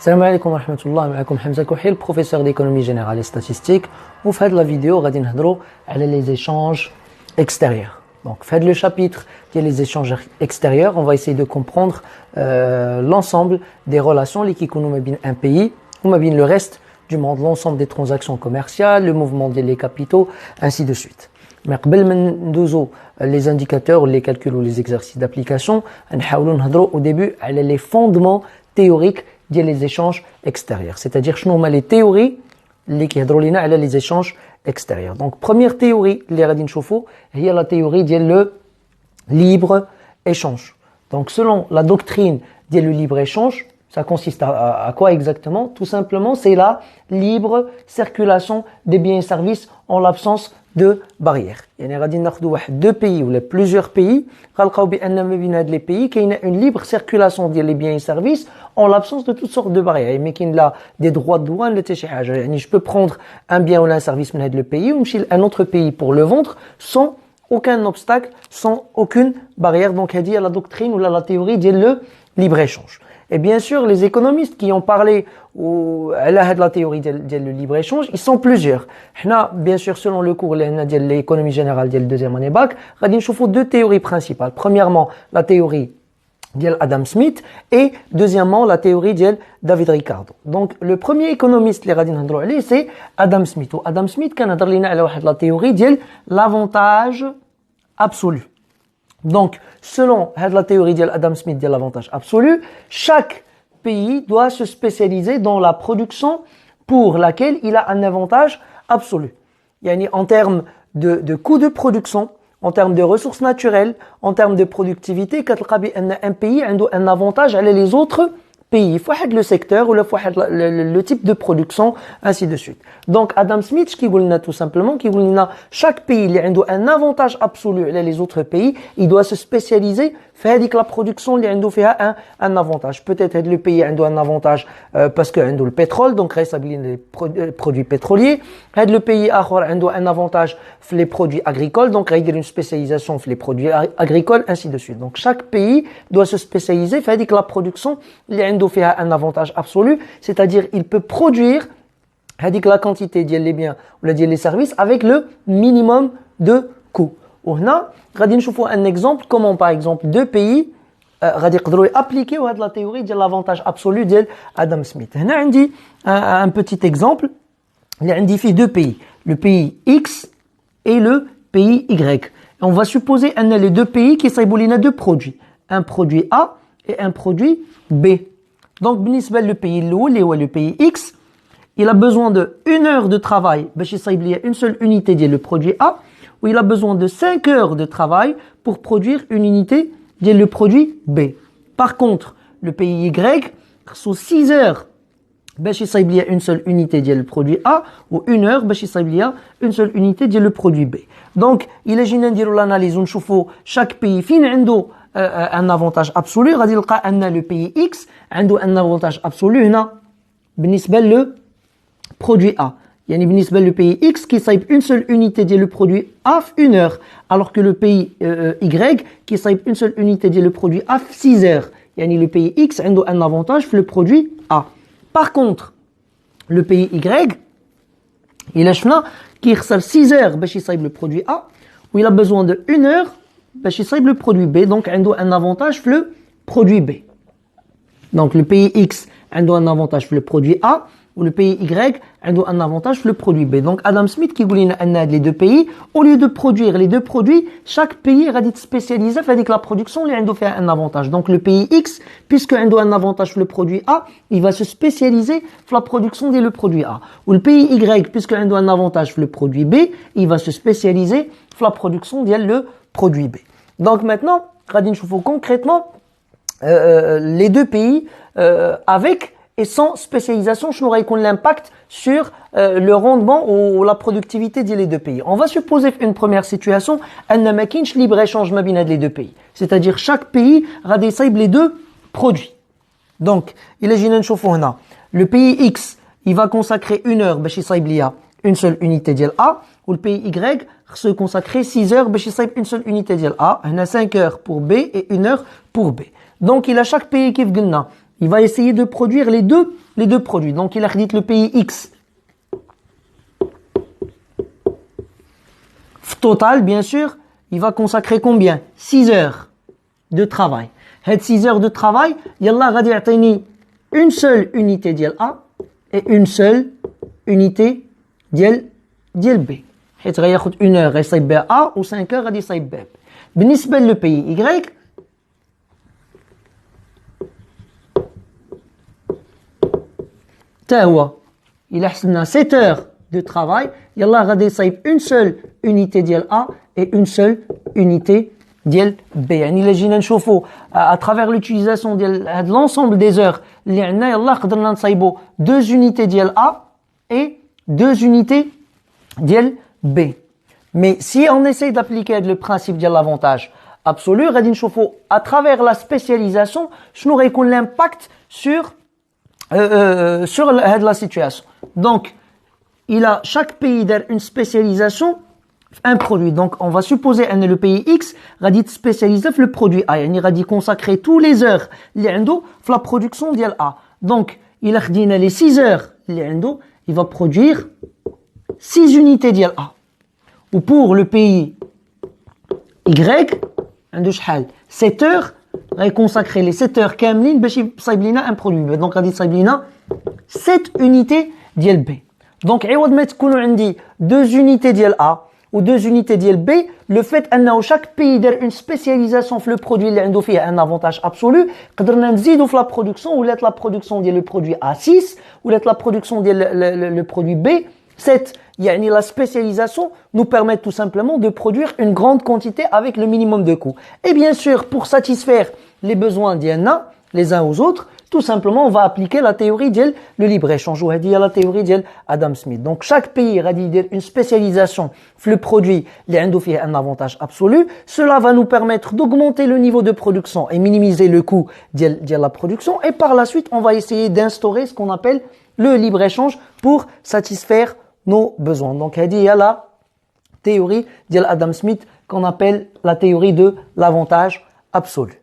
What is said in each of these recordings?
Salam alaikum wa rahmatullah, معكم Hamza Kouhil, professeur d'économie générale et statistique. Ou fait la vidéo, غادي نهضروا على les échanges extérieurs. Donc, fait le chapitre qui est les échanges extérieurs, on va essayer de comprendre l'ensemble des relations qui كيكونوا ما بين un pays ou ما بين le reste du monde, l'ensemble des transactions commerciales, le mouvement des capitaux, ainsi de suite. Mais قبل ما ندوزو les indicateurs, les calculs ou les exercices d'application, نحاولوا نهضروا au début على les fondements théoriques des échanges extérieurs. C'est-à-dire شنو هما les théories اللي كيهضروا لينا على les échanges extérieurs. Donc première théorie اللي غادي نشوفوا هي la théorie ديال le libre échange. Donc selon la doctrine ديال le libre échange, ça consiste à quoi exactement? Tout simplement, c'est la libre circulation des biens et services en l'absence de barrières. يعني غادي ناخذوا واحد deux pays ou plusieurs pays غنلقاو بان ما بين هاد les pays كاينه une libre circulation ديال les biens et services en l'absence de toutes sortes de barrières. Mais كاين لا des droits de douane لا حتى شي حاجه. يعني je peux prendre un bien ou un service من هاد le pays ونمشي لun autre pays pour le vendre sans aucun obstacle, sans aucune barrière. Donc هذه هي la doctrine ou la théorie ديال le libre échange. Et bien sûr, les économistes qui ont parlé à la théorie de le libre-échange, ils sont plusieurs. Bien sûr, selon le cours de l'économie générale de la deuxième année bac, nous avons deux théories principales. Premièrement, la théorie d'Adam Smith et deuxièmement, la théorie de David Ricardo. Donc, le premier économiste c'est Adam Smith. Adam Smith, qui a la théorie de l'avantage absolu. Donc, selon la théorie d'Adam Smith de l'avantage absolu, chaque pays doit se spécialiser dans la production pour laquelle il a un avantage absolu. En termes de coût de production, en termes de ressources naturelles, en termes de productivité, un pays a un avantage à les autres pays. Il faut le secteur ou le type de production, ainsi de suite. Donc, Adam Smith, qui dit tout simplement, qui dit chaque pays il a un avantage absolu à les autres pays, il doit se spécialiser faire la production il a un avantage. Peut-être le pays a un avantage parce que le pétrole, donc les produits pétroliers. Le pays a un avantage les produits agricoles, donc il y a une spécialisation les produits agricoles, ainsi de suite. Donc, chaque pays doit se spécialiser faire la production il a un avantage absolu, c'est-à-dire il peut produire la quantité des biens ou les services avec le minimum de coût. وهنا غادي نشوفوا un exemple comment par exemple deux pays غادي يقدروا appliquer la théorie de l'avantage absolu ديال Adam Smith. هنا عندي un petit exemple اللي عندي فيه deux pays, le pays X et le pays Y. On va supposer ان les deux pays كيصايبوا لينا deux produits, un produit A et un produit B. Donc بالنسبة le pays الأول اللي هو le pays X, il a besoin de 1 heure de travail باش يصايب ليا une seule unité ديال le produit A, ou il a besoin de 5 heures de travail pour produire une unité de le produit B. Par contre, le pays Y, sous 6 heures, il y a une seule unité de le produit A, ou 1 heure, il y a une seule unité de le produit B. Donc, il est génial de l'analyse, on chouffe chaque pays, fin un avantage absolu, le pays X a un avantage absolu, le produit A. يعني بالنسبة le pays X qui صايب une seule unité de le produit A 1 heure, alors que le pays Y qui صايب une seule unité de le produit A 6 heures. يعني le pays X a un avantage sur le produit A. Par contre, le pays Y, il a شفنا qui خسر 6 heures باش يصايب le produit A, où il a besoin de 1 heure باش يصايب le produit B, donc عنده un avantage sur le produit B. Donc le pays X a un avantage sur le produit A, ou le pays Y a un avantage sur le produit B. Donc Adam Smith qui dit que les deux pays, au lieu de produire les deux produits, chaque pays est spécialisé fait que la production il a fait un avantage. Donc le pays X, puisque il a un avantage sur le produit A, il va se spécialiser sur la production de le produit A. Ou le pays Y, puisque il a un avantage sur le produit B, il va se spécialiser sur la production de le produit B. Donc maintenant, Radin Choufou concrètement les deux pays avec et sans spécialisation, je n'aurai qu'un impact sur le rendement ou la productivité des deux pays. On va supposer une première situation, un libre-échange les deux pays. C'est-à-dire chaque pays a les deux produits. Donc, il est général le pays X, il va consacrer 1 heure il a une seule unité de A, ou le pays Y se consacrer 6 heures une seule unité de A, il a 5 heures pour B et 1 heure pour B. Donc, il a chaque pays qui il va essayer de produire les deux produits. Donc il a dit le pays X. Total, bien sûr, il va consacrer combien? 6 heures de travail. Ces 6 heures de travail, yallah غادي يعطيني une seule unité ديال A et une seule unité ديال B. حيت غياخد 1 heure يصايب بها A و 5 heures غادي يصايب بها B. بالنسبة للو pays Y, تا هو إلا حسبنا 7 heures de travail, yallah غادي يصايب une seule unité ديال A et une seule unité ديال B. يعني إلا جينا نشوفوا à travers l'utilisation ديال هاد l'ensemble des heures اللي عندنا يلاه قدرنا نصايبوا 2 unités ديال A et 2 unités ديال B. Mais si on essaie d'appliquer le principe de l'avantage absolu, غادي نشوفوا à travers la spécialisation شنو غيكون l'impact sur la situation. Donc il a chaque pays d'air une spécialisation un produit. Donc on va supposer que le pays X غادي spécialiser le produit A, يعني غادي consacrer tous les heures اللي عنده في la production ديال A. Donc il a خدينا les 6 heures اللي عنده, il va produire 6 unités ديال A. Ou pour le pays Y عنده شحال 7 heures, غادي consacrer les 7 heures كاملين باش يصايب لينا un produit. Donc غادي يصايب لينا 7 unités ديال B. Donc عوض ما تكونوا عندي 2 unités ديال A ou 2 unités ديال B, le fait أنه chaque pays دار une spécialisation في le produit اللي عنده فيه un avantage absolu, قدرنا نزيدوا في la production, ولات la production ديال le produit A 6, ولات la production ديال le produit B 7. يعني la spécialisation nous permet tout simplement de produire une grande quantité avec le minimum de coûts. Et bien sûr, pour satisfaire les besoins d'Yanna, les uns aux autres, tout simplement, on va appliquer la théorie de le libre-échange, ou la théorie de Adam Smith. Donc, chaque pays a une spécialisation sur le produit, qui a un avantage absolu. Cela va nous permettre d'augmenter le niveau de production et minimiser le coût de la production. Et par la suite, on va essayer d'instaurer ce qu'on appelle le libre-échange pour satisfaire nos besoins. Donc, il y a la théorie de Adam Smith qu'on appelle la théorie de l'avantage absolu.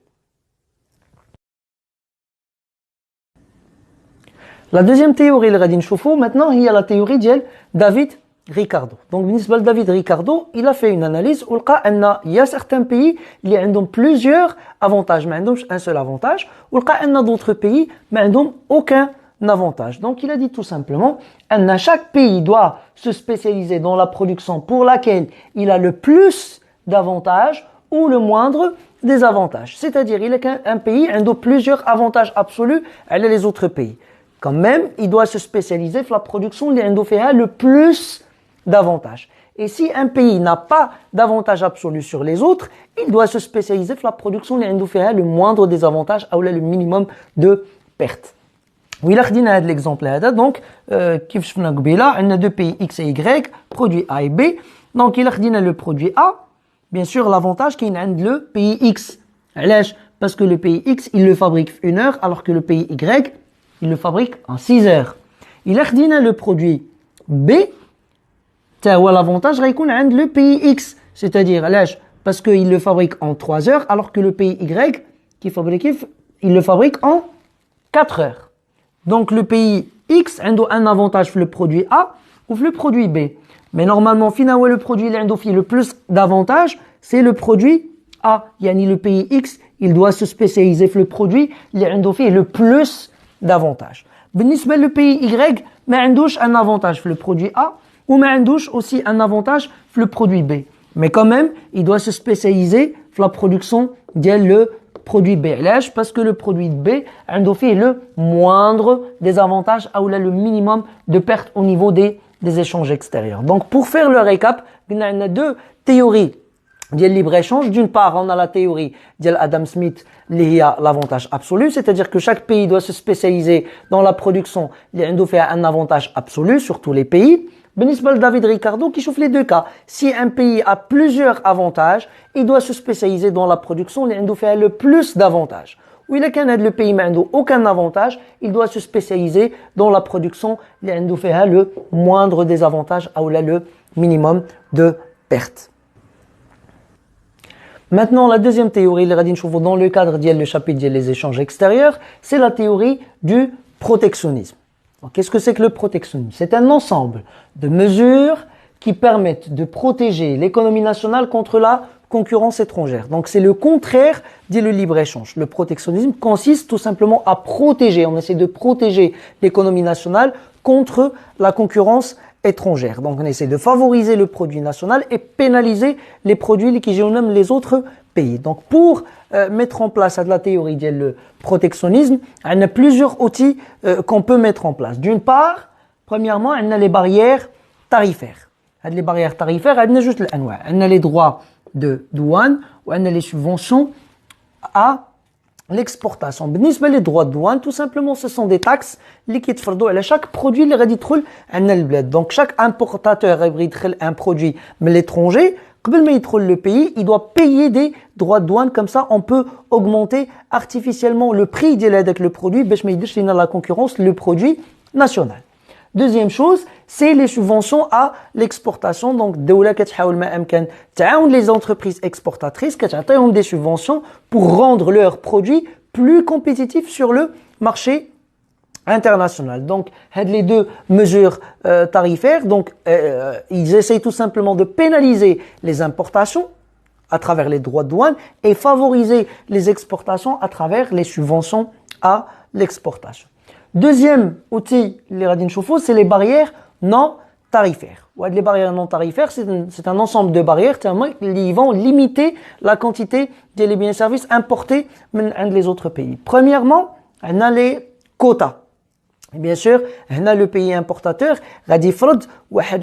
La deuxième théorie اللي غادي نشوفوا maintenant هي la théorie ديال David Ricardo. Donc بالنسبة لدافيد ريكاردو, il a fait une analyse ولقى أن il y a certains pays اللي عندهم plusieurs avantages, ما عندهمش un seul avantage, ولقى أن d'autres pays ما عندهم aucun avantage. Donc il a dit tout simplement أن chaque pays doit se spécialiser dans la production pour laquelle il a le plus d'avantages ou le moindre des avantages. C'est-à-dire il est qu'un pays عنده plusieurs avantages absolus على les autres pays. Quand même, il doit se spécialiser dans la production اللي عنده فيها le plus d'avantages. Et si un pays n'a pas d'avantage absolu sur les autres, il doit se spécialiser dans la production اللي عنده فيها le moindre des avantages ou le minimum de pertes. وإلا خدينا هذا l'exemple هذا, donc كيف شفنا قبيله عندنا deux pays X et Y, produit A et B. Donc إلا خدينا le produit A, bien sûr l'avantage كاين عند le pays X. علاش? Parce que le pays X, il le fabrique en 1 heure, alors que le pays Y, il le fabrique en 6 heures. Il a خدينا le produit B, تا هو l'avantage غيكون عند le pays X, c'est-à-dire علاش? Parce que il le fabrique en 3 heures, alors que le pays Y il le fabrique en 4 heures. Donc le pays X عنده un avantage في le produit A ou في le produit B. Mais normalement, finalement, le produit اللي عنده فيه le plus d'avantages, c'est le produit A. يعني le pays X, il doit se spécialiser في le produit اللي عنده فيه le plus d'avantages. بالنسبة le pays Y, ما عندوش un avantage في le produit A ou ما عندوش aussi un avantage في le produit B. Mais quand même, il doit se spécialiser في la production ديال le produit B. علاش? Parce que le produit B عنده فيه le moindre des avantages ou le minimum de pertes au niveau des échanges extérieurs. Donc pour faire le récap, on a deux théories de libre-échange. D'une part, on a la théorie d'Adam Smith, qui a l'avantage absolu, c'est-à-dire que chaque pays doit se spécialiser dans la production, il a un avantage absolu sur tous les pays. بالنسبة لدافيد ريكاردو qui chauffe les deux cas. Si un pays a plusieurs avantages, il doit se spécialiser dans la production اللي عنده فيها le plus d'avantages. Ou il كان le pays ما عنده aucun avantage, il doit se spécialiser dans la production اللي عنده فيها le moindre des avantages ou le minimum de pertes. Maintenant, la deuxième théorie, dans le cadre du chapitre des échanges extérieurs, c'est la théorie du protectionnisme. Qu'est-ce que c'est que le protectionnisme? C'est un ensemble de mesures qui permettent de protéger l'économie nationale contre la concurrence étrangère. Donc c'est le contraire du libre-échange. Le protectionnisme consiste tout simplement à protéger, on essaie de protéger l'économie nationale contre la concurrence étrangère. Donc on essaie de favoriser le produit national et pénaliser les produits qui génèrent les autres pays. Donc pour mettre en place la théorie du protectionnisme, il y a plusieurs outils qu'on peut mettre en place. D'une part, premièrement, il y a les barrières tarifaires. Les barrières tarifaires, il y a juste les droits de douane ou les subventions à l'exportation. Les droits de douane, tout simplement, ce sont des taxes qui sont à chaque produit qui rentre dans le pays. Donc, chaque importateur qui un produit de l'étranger, avant de rentrer le pays, il doit payer des droits de douane. Comme ça, on peut augmenter artificiellement le prix de le produit pour ne pas la concurrence le produit national. Deuxième chose, c'est les subventions à l'exportation. Donc, les entreprises exportatrices qui ont des subventions pour rendre leurs produits plus compétitifs sur le marché international. Donc, les deux mesures tarifaires, donc ils essayent tout simplement de pénaliser les importations à travers les droits de douane et favoriser les exportations à travers les subventions à l'exportation. Deuxième outil, c'est les barrières non tarifaires. Les barrières non tarifaires, c'est un ensemble de barrières qui vont limiter la quantité des biens et services importés des autres pays. Premièrement, on a les quotas. Et bien sûr, on a le pays importateur qui فرض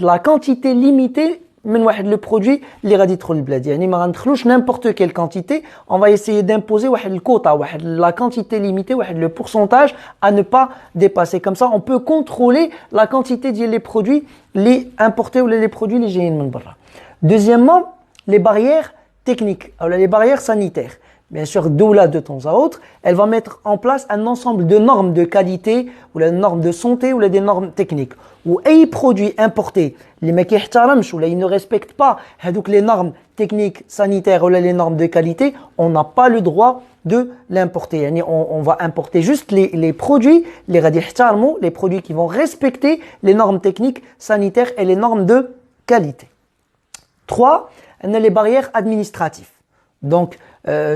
la quantité limitée le produit اللي غادي يدخل البلاد. يعني ما غندخلوش n'importe quelle quantité, on va essayer d'imposer le quota, la quantité limitée, le pourcentage à ne pas dépasser. Comme ça, on peut contrôler la quantité des produits les importés ou les produits les جايين من برا. Deuxièmement, les barrières techniques, les barrières sanitaires. Bien sûr, doula de temps à autre, elle va mettre en place un ensemble de normes de qualité ou des normes de santé ou des normes techniques. Ou un produit importé, les mecs ils ne respectent pas les normes techniques, sanitaires ou les normes de qualité, on n'a pas le droit de l'importer. On va importer juste les produits, les produits qui vont respecter les normes techniques, sanitaires et les normes de qualité. 3, on a les barrières administratives. Donc,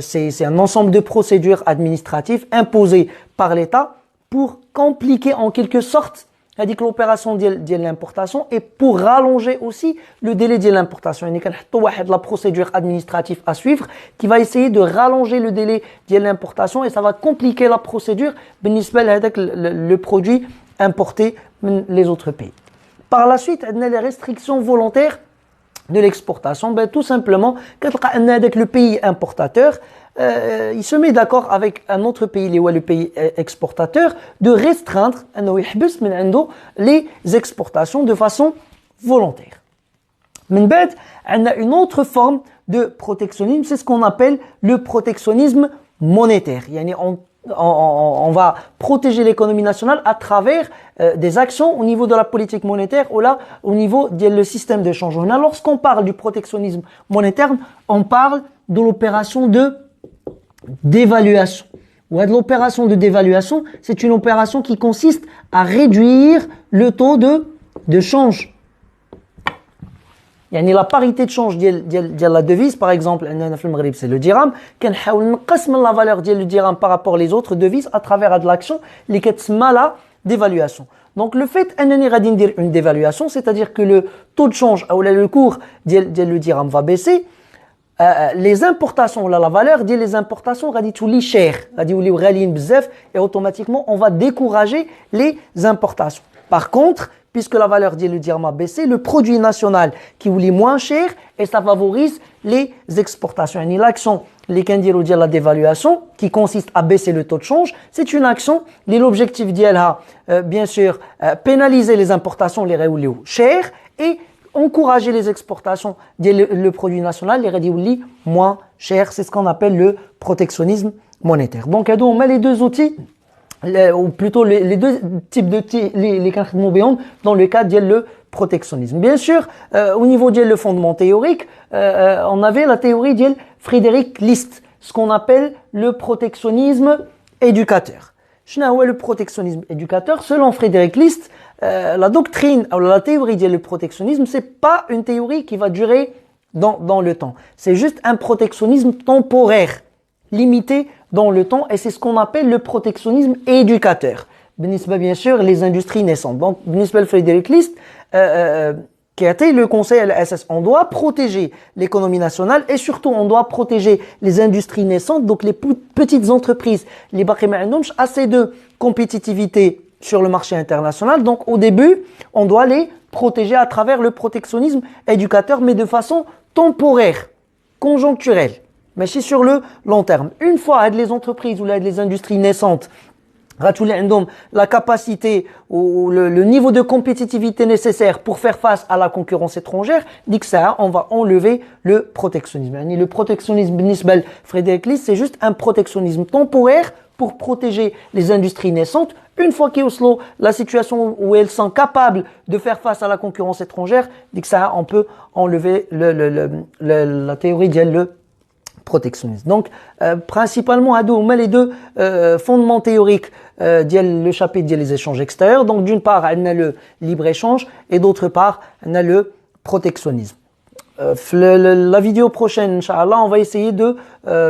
c'est un ensemble de procédures administratives imposées par l'État pour compliquer en quelque sorte l'opération de l'importation et pour rallonger aussi le délai de l'importation. Il y a la procédure administrative à suivre qui va essayer de rallonger le délai de l'importation et ça va compliquer la procédure le produit importé les autres pays. Par la suite, il y a les restrictions volontaires de l'exportation. Tout simplement, avec le pays importateur, il se met d'accord avec un autre pays, le pays exportateur, de restreindre les exportations de façon volontaire. Mais on a une autre forme de protectionnisme, c'est ce qu'on appelle le protectionnisme monétaire. On va protéger l'économie nationale à travers des actions au niveau de la politique monétaire ou là au niveau du système de change. Lorsqu'on parle du protectionnisme monétaire, on parle de l'opération de dévaluation. L'opération de dévaluation, c'est une opération qui consiste à réduire le taux de change. La parité de change de la devise, par exemple, c'est le dirham, qu'on la valeur du dirham par rapport aux autres devises à travers de l'action, qui est la dévaluation. Donc, le fait dire une dévaluation, c'est-à-dire que le taux de change ou le cours du dirham va baisser, les importations, la valeur des importations va être chère, et automatiquement, on va décourager les importations. Par contre, puisque la valeur du dirham a baissé, le produit national qui est moins cher et ça favorise les exportations. L'action, la dévaluation, qui consiste à baisser le taux de change, c'est une action, l'objectif d'elle bien sûr, pénaliser les importations, les réouler chères et encourager les exportations le produit national, les réouler moins chers. C'est ce qu'on appelle le protectionnisme monétaire. Donc, on met les deux outils, ou plutôt les deux types de les dans le cadre du protectionnisme. Bien sûr, au niveau du fondement théorique, on avait la théorie de Frédéric List, ce qu'on appelle le protectionnisme éducateur. Qu'est-ce le protectionnisme éducateur? Selon Frédéric List, la doctrine, la théorie du protectionnisme, c'est pas une théorie qui va durer dans le temps. C'est juste un protectionnisme temporaire, limité dans le temps, et c'est ce qu'on appelle le protectionnisme éducateur. Bien sûr, les industries naissantes. Donc, Frédéric List, qui a été le conseil à la SS, on doit protéger l'économie nationale et surtout on doit protéger les industries naissantes, donc les petites entreprises. Les baqima n'ont pas assez de compétitivité sur le marché international, donc au début, on doit les protéger à travers le protectionnisme éducateur, mais de façon temporaire, conjoncturelle, mais c'est sur le long terme. Une fois les entreprises ou les industries naissantes la capacité ou le niveau de compétitivité nécessaire pour faire face à la concurrence étrangère, dit que ça, on va enlever le protectionnisme. Le protectionnisme nisbal Frédéric List, c'est juste un protectionnisme temporaire pour protéger les industries naissantes. Une fois qu'ils ont la situation où elles sont capables de faire face à la concurrence étrangère, dit que ça, on peut enlever la théorie le protectionnisme. Donc, principalement, on a les deux fondements théoriques le chapitre des échanges extérieurs. Donc, d'une part, on a le libre-échange et d'autre part, on a le protectionnisme. La vidéo prochaine, Inch'Allah, on va essayer de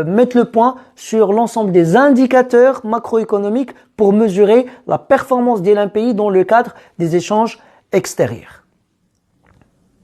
mettre le point sur l'ensemble des indicateurs macroéconomiques pour mesurer la performance d'un pays dans le cadre des échanges extérieurs.